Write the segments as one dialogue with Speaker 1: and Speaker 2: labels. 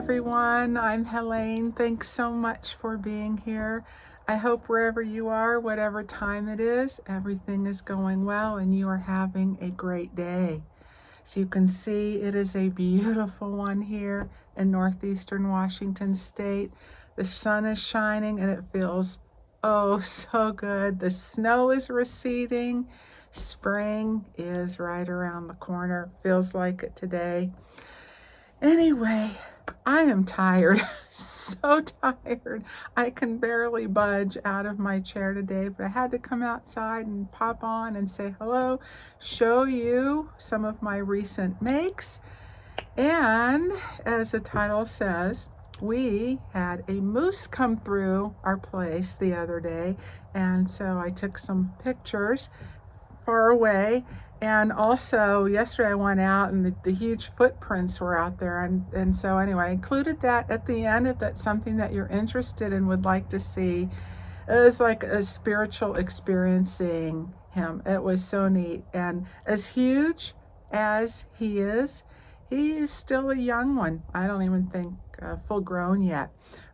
Speaker 1: everyone. I'm Helene. Thanks so much for being here. I hope wherever you are, whatever time it is, everything is going well and you are having a great day. So you can see it is a beautiful one here in northeastern Washington state. The sun is shining and it feels oh so good. The snow is receding. Spring is right around the corner. Feels like it today. Anyway, I am tired, so tired. I can barely budge out of my chair today, but I had to come outside and pop on and say hello, show you some of my recent makes. And as the title says, we had a moose come through our place the other day, and so I took some pictures far away. And also yesterday I went out and the huge footprints were out there, and so anyway, I included that at the end if that's something that you're interested in, would like to see. It was like a spiritual experience seeing him. It was so neat. And as huge as he is still a young one. I don't even think full grown yet,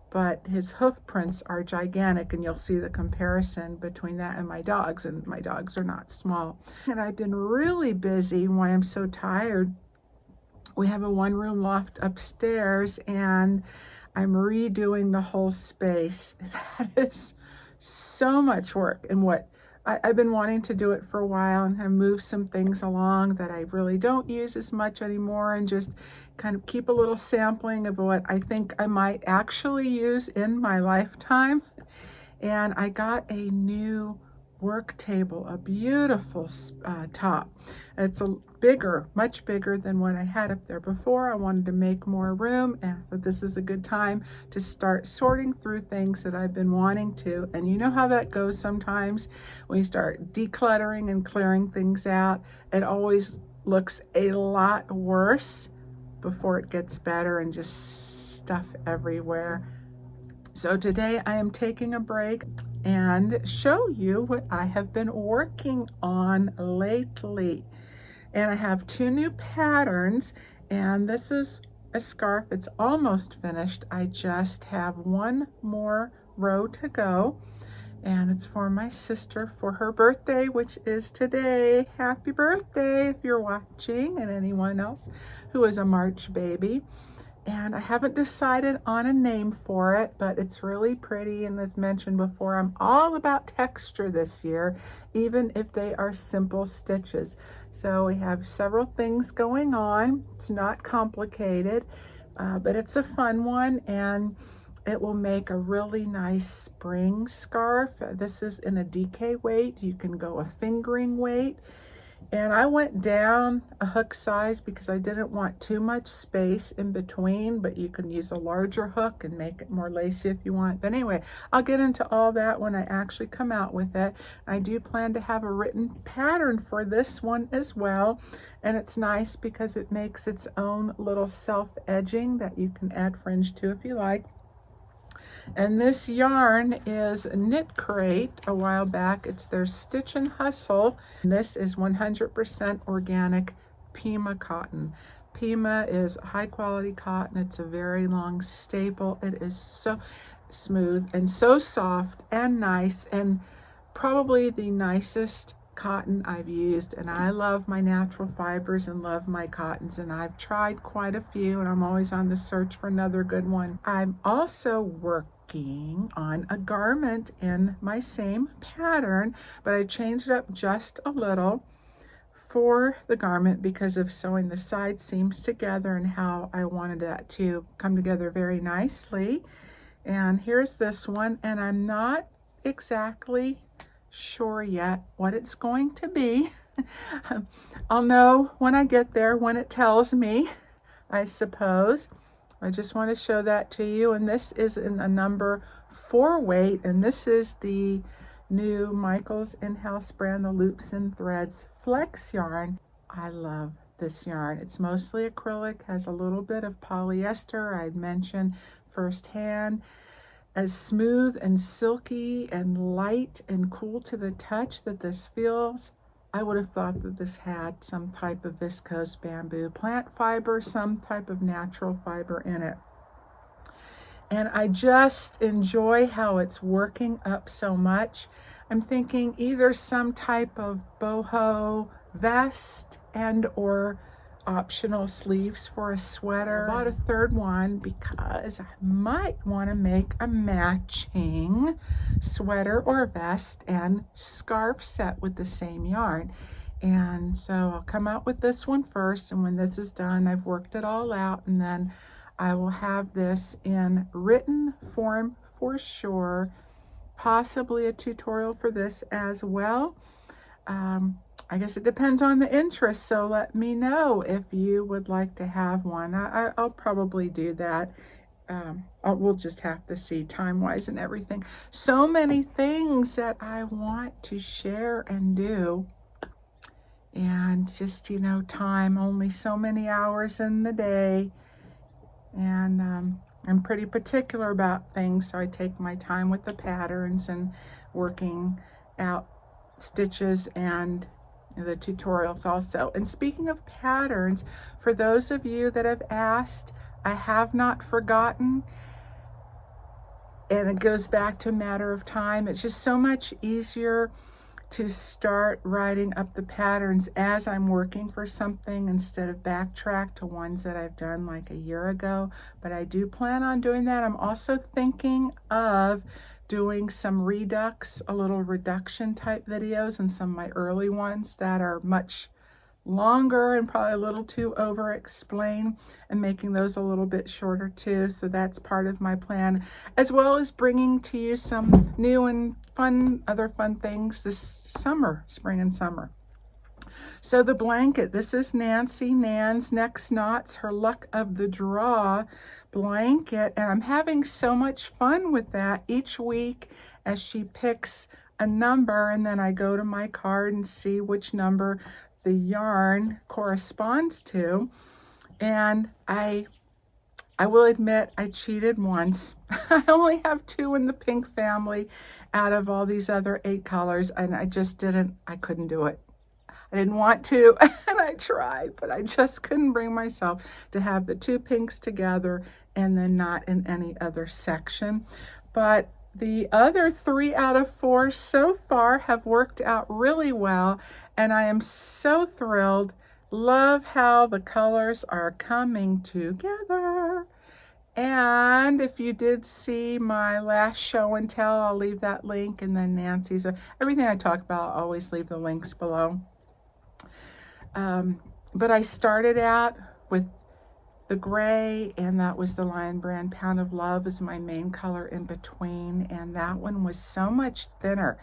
Speaker 1: but his hoof prints are gigantic, and you'll see the comparison between that and my dogs, and my dogs are not small. And I've been really busy. Why I'm so tired, we have a one-room loft upstairs and I'm redoing the whole space. That is so much work, and what I've been wanting to do it for a while, and have moved some things along that I really don't use as much anymore, and just kind of keep a little sampling of what I think I might actually use in my lifetime. And I got a new work table, a beautiful top. It's a bigger, much bigger than what I had up there before. I wanted to make more room, and this is a good time to start sorting through things that I've been wanting to. And you know how that goes sometimes when you start decluttering and clearing things out. It always looks a lot worse before it gets better, and just stuff everywhere. So today I am taking a break and show you what I have been working on lately. And I have two new patterns, and this is a scarf. It's almost finished. I just have one more row to go, and it's for my sister for her birthday, which is today. Happy birthday if you're watching, and anyone else who is a March baby. And I haven't decided on a name for it, but it's really pretty. And as mentioned before, I'm all about texture this year, even if they are simple stitches. So we have several things going on. It's not complicated, but it's a fun one, and it will make a really nice spring scarf. This is in a DK weight. You can go a fingering weight. And I went down a hook size because I didn't want too much space in between, but you can use a larger hook and make it more lacy if you want. But anyway, I'll get into all that when I actually come out with it. I do plan to have a written pattern for this one as well. And it's nice because it makes its own little self-edging that you can add fringe to if you like. And this yarn is Knit Crate a while back. It's their Stitch and Hustle. And this is 100% organic Pima cotton. Pima is high quality cotton. It's a very long staple. It is so smooth and so soft and nice, and probably the nicest cotton I've used. And I love my natural fibers and love my cottons, and I've tried quite a few, and I'm always on the search for another good one. I'm also working on a garment in my same pattern, but I changed it up just a little for the garment because of sewing the side seams together and how I wanted that to come together very nicely. And here's this one, and I'm not exactly sure yet what it's going to be. I'll know when I get there, when it tells me, I suppose. I just want to show that to you. And this is in a number 4 weight, and this is the new Michaels in-house brand, the Loops and Threads Flex yarn. I love this yarn. It's mostly acrylic, has a little bit of polyester. I'd mentioned firsthand. As smooth and silky and light and cool to the touch that this feels. I would have thought that this had some type of viscose bamboo plant fiber, some type of natural fiber in it. And I just enjoy how it's working up so much. I'm thinking either some type of boho vest and or optional sleeves for a sweater. I bought a third one because I might want to make a matching sweater or vest and scarf set with the same yarn. And so I'll come out with this one first, and when this is done, I've worked it all out, and then I will have this in written form for sure, possibly a tutorial for this as well. I guess it depends on the interest, so let me know if you would like to have one. I'll probably do that. We'll just have to see time-wise and everything. So many things that I want to share and do, and just, you know, time, only so many hours in the day, and I'm pretty particular about things, so I take my time with the patterns and working out stitches and the tutorials also. And speaking of patterns, for those of you that have asked, I have not forgotten, and it goes back to a matter of time. It's just so much easier to start writing up the patterns as I'm working for something instead of backtrack to ones that I've done like a year ago. But I do plan on doing that. I'm also thinking of doing some redux, a little reduction type videos, and some of my early ones that are much longer and probably a little too over explained, and making those a little bit shorter too. So that's part of my plan, as well as bringing to you some new and other fun things this summer, spring and summer. So the blanket, this is Nancy Nan's Next Knots, her Luck of the Draw blanket, and I'm having so much fun with that each week as she picks a number, and then I go to my card and see which number the yarn corresponds to. And I will admit I cheated once. I only have 2 in the pink family out of all these other 8 colors, and I couldn't do it. I didn't want to, and I tried, but I just couldn't bring myself to have the 2 pinks together and then not in any other section. But the other 3 out of 4 so far have worked out really well, and I am so thrilled. Love how the colors are coming together. And if you did see my last show and tell, I'll leave that link, and then Nancy's. Everything I talk about, I'll always leave the links below. But I started out with the gray, and that was the Lion Brand Pound of Love is my main color in between, and that one was so much thinner,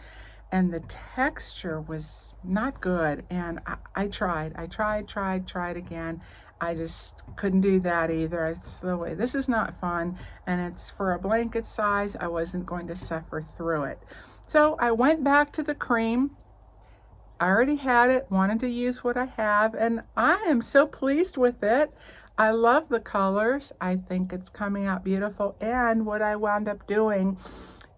Speaker 1: and the texture was not good, and I tried again. I just couldn't do that either. It's the way. This is not fun, and it's for a blanket size. I wasn't going to suffer through it. So I went back to the cream. I already had it, wanted to use what I have, and I am so pleased with it. I love the colors. I think it's coming out beautiful. And what I wound up doing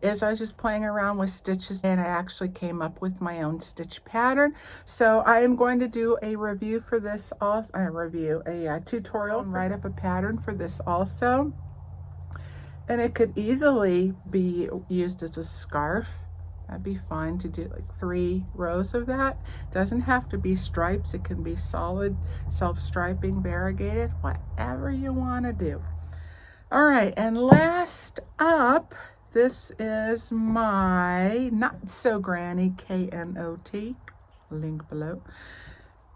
Speaker 1: is I was just playing around with stitches, and I actually came up with my own stitch pattern. So I am going to do a review for this also, a tutorial, and write up a pattern for this also. And it could easily be used as a scarf. That'd be fun to do, like 3 rows of that. Doesn't have to be stripes. It can be solid self-striping, variegated, whatever you want to do. All right, and last up, this is my Not So Granny KNOT, link below,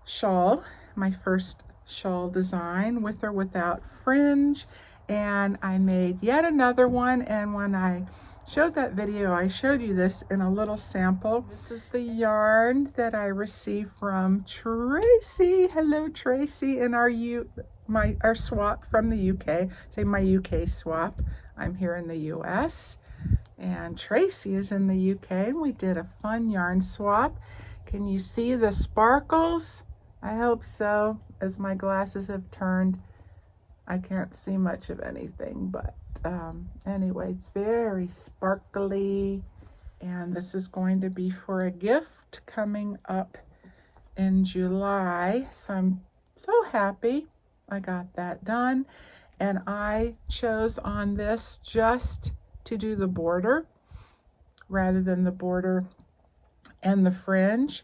Speaker 1: shawl, my first shawl design, with or without fringe. And I made yet another one, and when I showed that video, I showed you this in a little sample. This is the yarn that I received from Tracy. Hello, Tracy, in our swap from the UK. Say my UK swap. I'm here in the US, and Tracy is in the UK, and we did a fun yarn swap. Can you see the sparkles? I hope so. As my glasses have turned, I can't see much of anything, but anyway, it's very sparkly, and this is going to be for a gift coming up in July. So I'm so happy I got that done. And I chose on this just to do the border rather than the border and the fringe.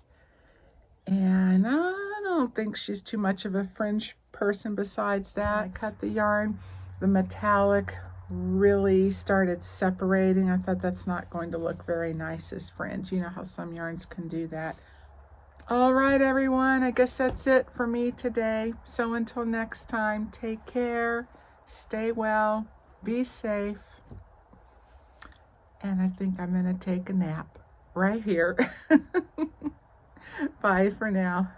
Speaker 1: And I don't think she's too much of a fringe person besides that. I cut the yarn, the metallic really started separating. I thought that's not going to look very nice as fringe. You know how some yarns can do that. All right, everyone, I guess that's it for me today. So until next time, take care, stay well, be safe, and I think I'm going to take a nap right here. Bye for now.